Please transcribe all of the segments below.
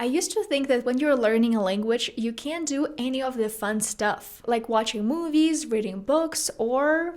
used to think that when you're learning a language, you can't do any of the fun stuff, like watching movies, reading books, or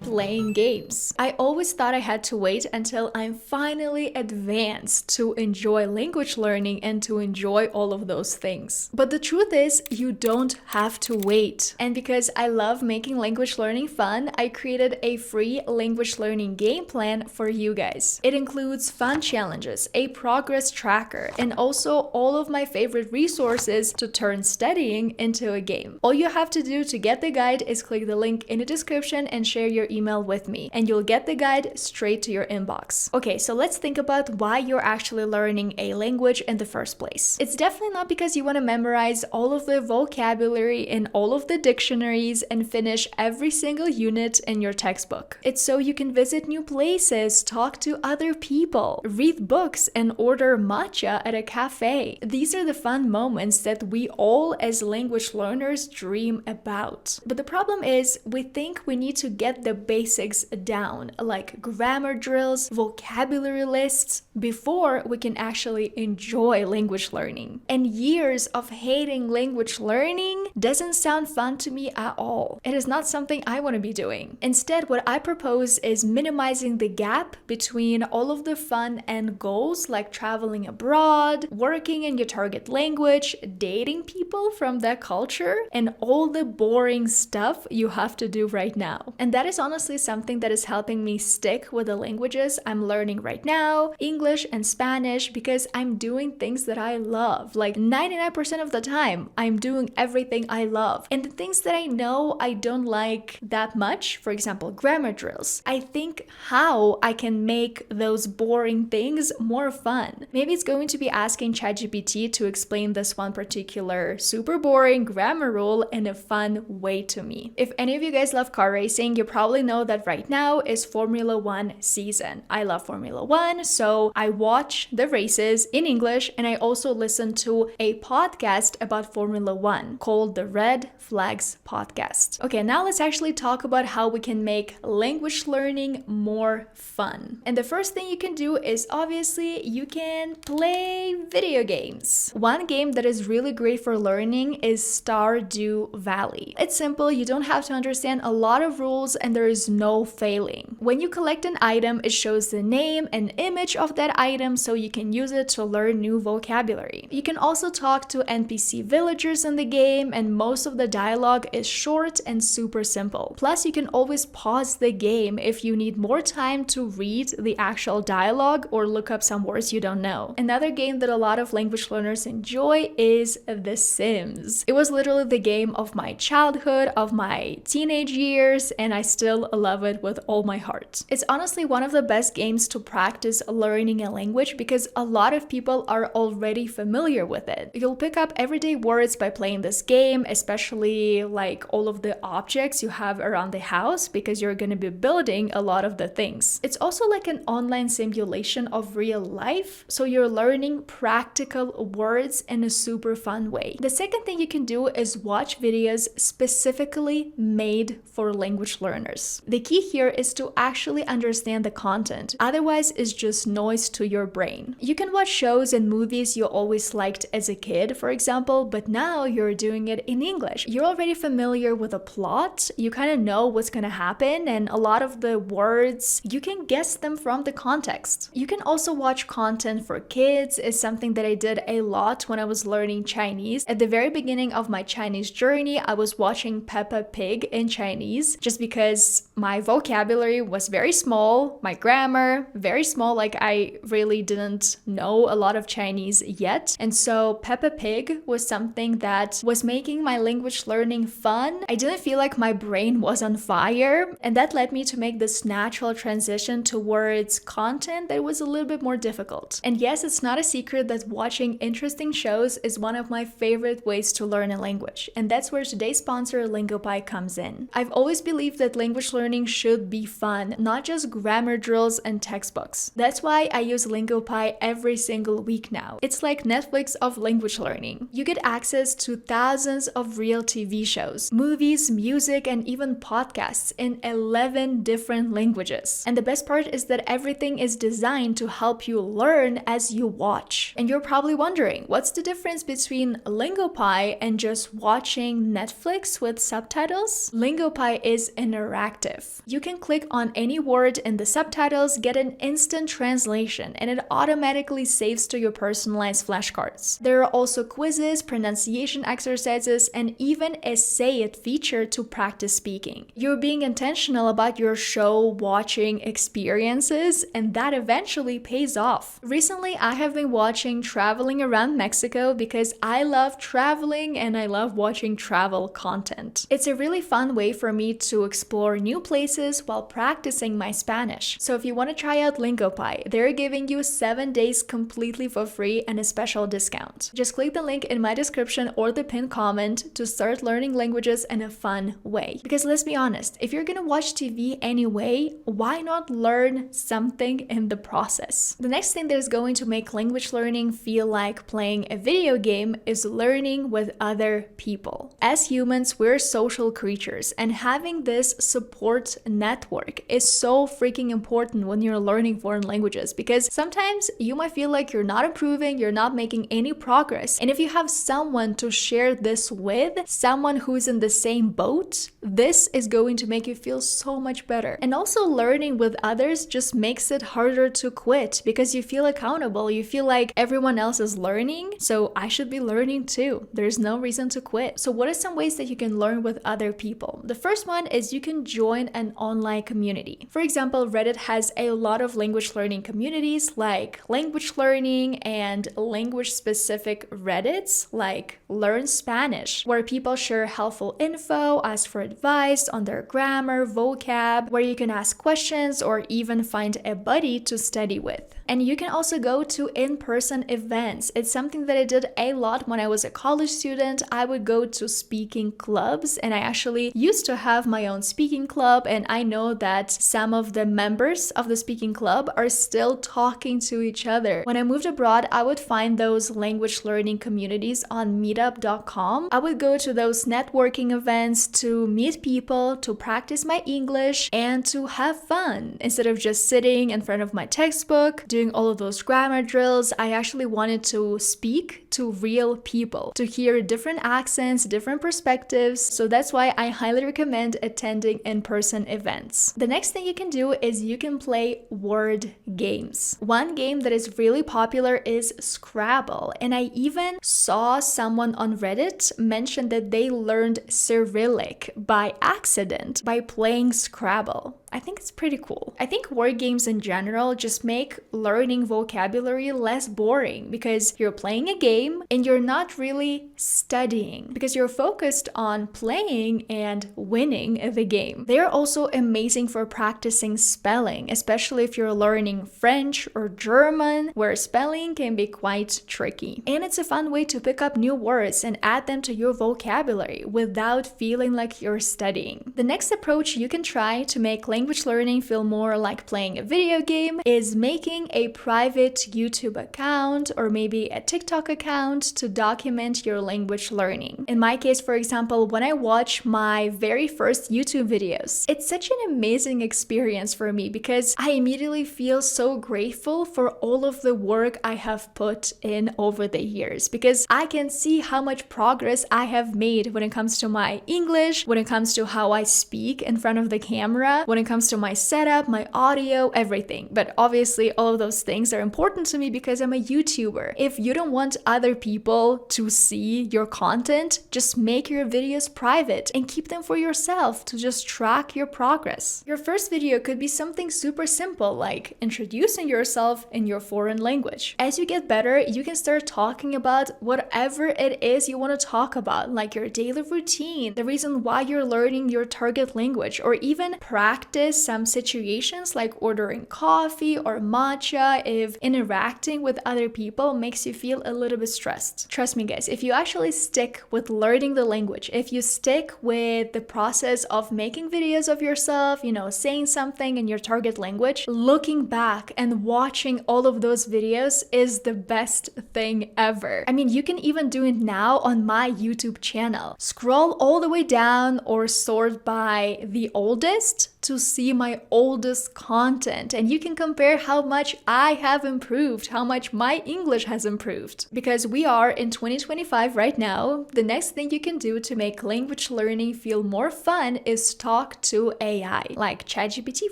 playing games. I always thought I had to wait until I'm finally advanced to enjoy language learning and to enjoy all of those things. But the truth is, you don't have to wait. And because I love making language learning fun, I created a free language learning game plan for you guys. It includes fun challenges, a progress tracker, and also all of my favorite resources to turn studying into a game. All you have to do to get the guide is click the link in the description and share your email with me, and you'll get the guide straight to your inbox. Okay, so let's think about why you're actually learning a language in the first place. It's definitely not because you want to memorize all of the vocabulary in all of the dictionaries and finish every single unit in your textbook. It's so you can visit new places, talk to other people, read books, and order matcha at a cafe. These are the fun moments that we all as language learners dream about. But the problem is, we think we need to get the basics down, like grammar drills, vocabulary lists, before we can actually enjoy language learning. And years of hating language learning doesn't sound fun to me at all. It is not something I want to be doing. Instead, what I propose is minimizing the gap between all of the fun end goals, like traveling abroad, working in your target language, dating people from that culture, and all the boring stuff you have to do right now. And that is honestly something that is helping me stick with the languages I'm learning right now, English and Spanish, because I'm doing things that I love. Like 99% of the time, I'm doing everything I love. And the things that I know I don't like that much, for example, grammar drills, I think how I can make those boring things more fun. Maybe it's going to be asking ChatGPT to explain this one particular super boring grammar rule in a fun way to me. If any of you guys love car racing, you probably know that right now is Formula One season. I love Formula One, so I watch the races in English, and I also listen to a podcast about Formula One called the Red Flags Podcast. Okay, now let's actually talk about how we can make language learning more fun. And the first thing you can do is obviously you can play video games. One game that is really great for learning is Stardew Valley. It's simple, you don't have to understand a lot of rules, and there is no failing. When you collect an item, it shows the name and image of that item so you can use it to learn new vocabulary. You can also talk to NPC villagers in the game, and most of the dialogue is short and super simple. Plus, you can always pause the game if you need more time to read the actual dialogue or look up some words you don't know. Another game that a lot of language learners enjoy is The Sims. It was literally the game of my childhood, of my teenage years, and I still love it with all my heart. It's honestly one of the best games to practice learning a language because a lot of people are already familiar with it. You'll pick up everyday words by playing this game, especially like all of the objects you have around the house, because you're going to be building a lot of the things. It's also like an online simulation of real life, so you're learning practical words in a super fun way. The second thing you can do is watch videos specifically made for language learners. The key here is to actually understand the content. Otherwise, it's just noise to your brain. You can watch shows and movies you always liked as a kid, for example, but now you're doing it in English. You're already familiar with the plot, you kind of know what's going to happen, and a lot of the words, you can guess them from the context. You can also watch content for kids. It's something that I did a lot when I was learning Chinese. At the very beginning of my Chinese journey, I was watching Peppa Pig in Chinese just because my vocabulary was very small, my grammar very small, like I really didn't know a lot of Chinese yet. And so Peppa Pig was something that was making my language learning fun. I didn't feel like my brain was on fire, and that led me to make this natural transition towards content that was a little bit more difficult. And yes, it's not a secret that watching interesting shows is one of my favorite ways to learn a language, and that's where today's sponsor LingoPie comes in. I've always believed that language language learning should be fun, not just grammar drills and textbooks. That's why I use LingoPie every single week now. It's like Netflix of language learning. You get access to thousands of real TV shows, movies, music, and even podcasts in 11 different languages. And the best part is that everything is designed to help you learn as you watch. And you're probably wondering, what's the difference between LingoPie and just watching Netflix with subtitles? LingoPie is interactive. You can click on any word in the subtitles, get an instant translation, and it automatically saves to your personalized flashcards. There are also quizzes, pronunciation exercises, and even a Say It feature to practice speaking. You're being intentional about your show watching experiences, and that eventually pays off. Recently, I have been watching Traveling Around Mexico because I love traveling and I love watching travel content. It's a really fun way for me to explore new places while practicing my Spanish. So if you want to try out LingoPie, they're giving you 7 days completely for free and a special discount. Just click the link in my description or the pinned comment to start learning languages in a fun way. Because let's be honest, if you're gonna watch TV anyway, why not learn something in the process? The next thing that is going to make language learning feel like playing a video game is learning with other people. As humans, we're social creatures, and having this support network is so freaking important when you're learning foreign languages, because sometimes you might feel like you're not improving, you're not making any progress. And if you have someone to share this with, someone who's in the same boat, this is going to make you feel so much better. And also learning with others just makes it harder to quit because you feel accountable. You feel like everyone else is learning, so I should be learning too. There's no reason to quit. So what are some ways that you can learn with other people? The first one is you can join an online community. For example, Reddit has a lot of language learning communities like language learning and language specific Reddits like Learn Spanish, where people share helpful info, ask for advice on their grammar, vocab, where you can ask questions or even find a buddy to study with. And you can also go to in-person events. It's something that I did a lot when I was a college student. I would go to speaking clubs, and I actually used to have my own speaking club, and I know that some of the members of the speaking club are still talking to each other. When I moved abroad, I would find those language learning communities on meetup.com. I would go to those networking events to meet people, to practice my English, and to have fun. Instead of just sitting in front of my textbook, doing all of those grammar drills, I actually wanted to speak to real people, to hear different accents, different perspectives. So that's why I highly recommend attending in-person events. The next thing you can do is you can play word games. One game that is really popular is Scrabble, and I even saw someone on Reddit mention that they learned Cyrillic by accident by playing Scrabble. I think it's pretty cool. I think word games in general just make learning vocabulary less boring because you're playing a game and you're not really studying because you're focused on playing and winning the game. They're also amazing for practicing spelling, especially if you're learning French or German, where spelling can be quite tricky. And it's a fun way to pick up new words and add them to your vocabulary without feeling like you're studying. The next approach you can try to make language learning feel more like playing a video game is making a private YouTube account or maybe a TikTok account to document your language learning. In my case, for example, when I watch my very first YouTube videos, it's such an amazing experience for me because I immediately feel so grateful for all of the work I have put in over the years because I can see how much progress I have made when it comes to my English, when it comes to how I speak in front of the camera, when it comes to my setup, my audio, everything. But obviously all of those things are important to me because I'm a YouTuber. If you don't want other people to see your content, just make your videos private and keep them for yourself to just track your progress. Your first video could be something super simple like introducing yourself in your foreign language. As you get better, you can start talking about whatever it is you want to talk about, like your daily routine, the reason why you're learning your target language, or even practice practice some situations like ordering coffee or matcha if interacting with other people makes you feel a little bit stressed. Trust me, guys, if you actually stick with learning the language, if you stick with the process of making videos of yourself, saying something in your target language, looking back and watching all of those videos is the best thing ever. I mean, you can even do it now on my YouTube channel. Scroll all the way down or sort by the oldest to see my oldest content, and you can compare how much I have improved, how much my English has improved. Because we are in 2025 right now, the next thing you can do to make language learning feel more fun is talk to AI, like ChatGPT,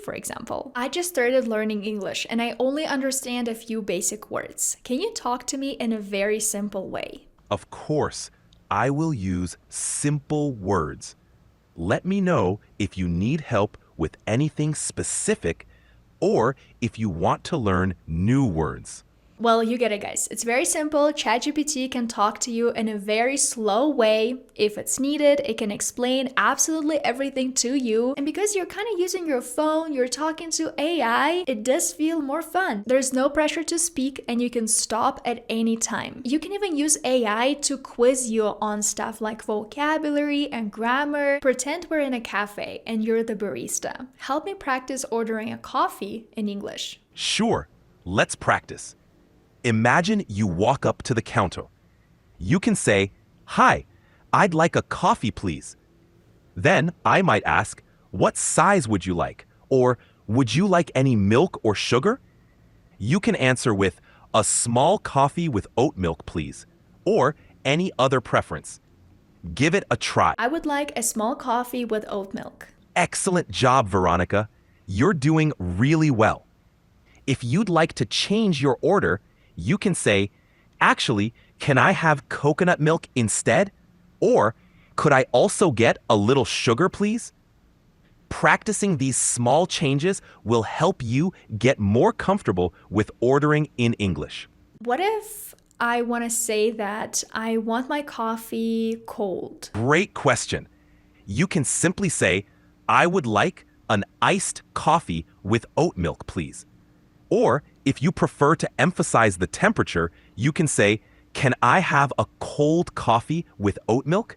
for example. I just started learning English and I only understand a few basic words. Can you talk to me in a very simple way? Of course, I will use simple words. Let me know if you need help with anything specific or if you want to learn new words. Well, you get it, guys. It's very simple. ChatGPT can talk to you in a very slow way. If it's needed, it can explain absolutely everything to you. And because you're kind of using your phone, you're talking to AI, it does feel more fun. There's no pressure to speak and you can stop at any time. You can even use AI to quiz you on stuff like vocabulary and grammar. Pretend we're in a cafe and you're the barista. Help me practice ordering a coffee in English. Sure, let's practice. Imagine you walk up to the counter. You can say, "Hi, I'd like a coffee, please." Then I might ask, "What size would you like?" Or, "Would you like any milk or sugar?" You can answer with, "A small coffee with oat milk, please," or any other preference. Give it a try. I would like a small coffee with oat milk. Excellent job, Veronika. You're doing really well. If you'd like to change your order, you can say, "Actually, can I have coconut milk instead?" Or, "Could I also get a little sugar, please?" Practicing these small changes will help you get more comfortable with ordering in English. What if I want to say that I want my coffee cold? Great question. You can simply say, "I would like an iced coffee with oat milk, please." Or, if you prefer to emphasize the temperature, you can say, "Can I have a cold coffee with oat milk?"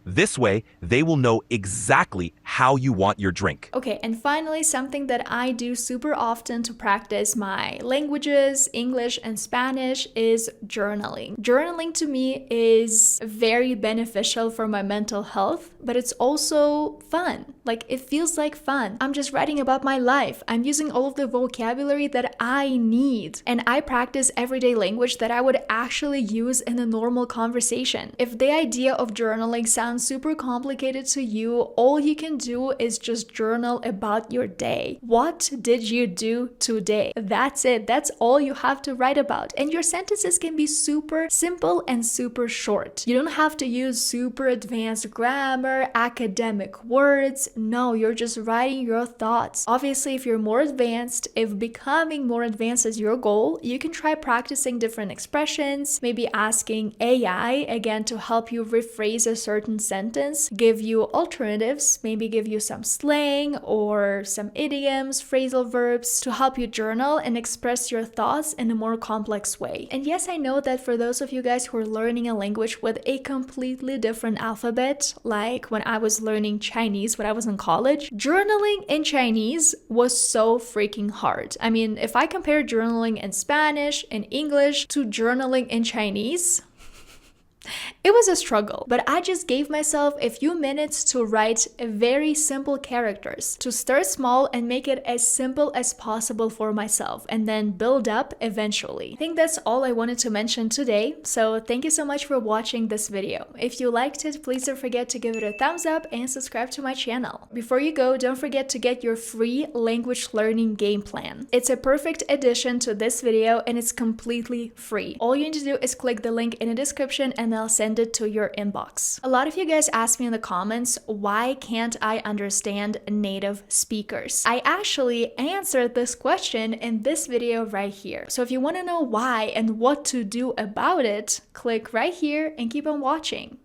This way, they will know exactly how you want your drink. Okay, and finally, something that I do super often to practice my languages, English and Spanish, is journaling. Journaling to me is very beneficial for my mental health, but it's also fun. Like, it feels like fun. I'm just writing about my life. I'm using all of the vocabulary that I need. And I practice everyday language that I would actually use in a normal conversation. If the idea of journaling sounds super complicated to you, all you can do is just journal about your day. What did you do today? That's it. That's all you have to write about. And your sentences can be super simple and super short. You don't have to use super advanced grammar, academic words. No, you're just writing your thoughts. Obviously, if you're more advanced, if becoming more advanced is your goal, you can try practicing different expressions, maybe asking AI again to help you rephrase a certain sentence, give you alternatives, maybe give you some slang or some idioms, phrasal verbs to help you journal and express your thoughts in a more complex way. And yes, I know that for those of you guys who are learning a language with a completely different alphabet, like when I was learning Chinese when I was in college, journaling in Chinese was so freaking hard. I mean, if I compare journaling in Spanish and English to journaling in Chinese, it was a struggle, but I just gave myself a few minutes to write very simple characters, to start small and make it as simple as possible for myself, and then build up eventually. I think that's all I wanted to mention today, so thank you so much for watching this video. If you liked it, please don't forget to give it a thumbs up and subscribe to my channel. Before you go, don't forget to get your free language learning game plan. It's a perfect addition to this video and it's completely free. All you need to do is click the link in the description and I'll send it to your inbox. A lot of you guys ask me in the comments, why can't I understand native speakers? I actually answered this question in this video right here. So if you want to know why and what to do about it, click right here and keep on watching.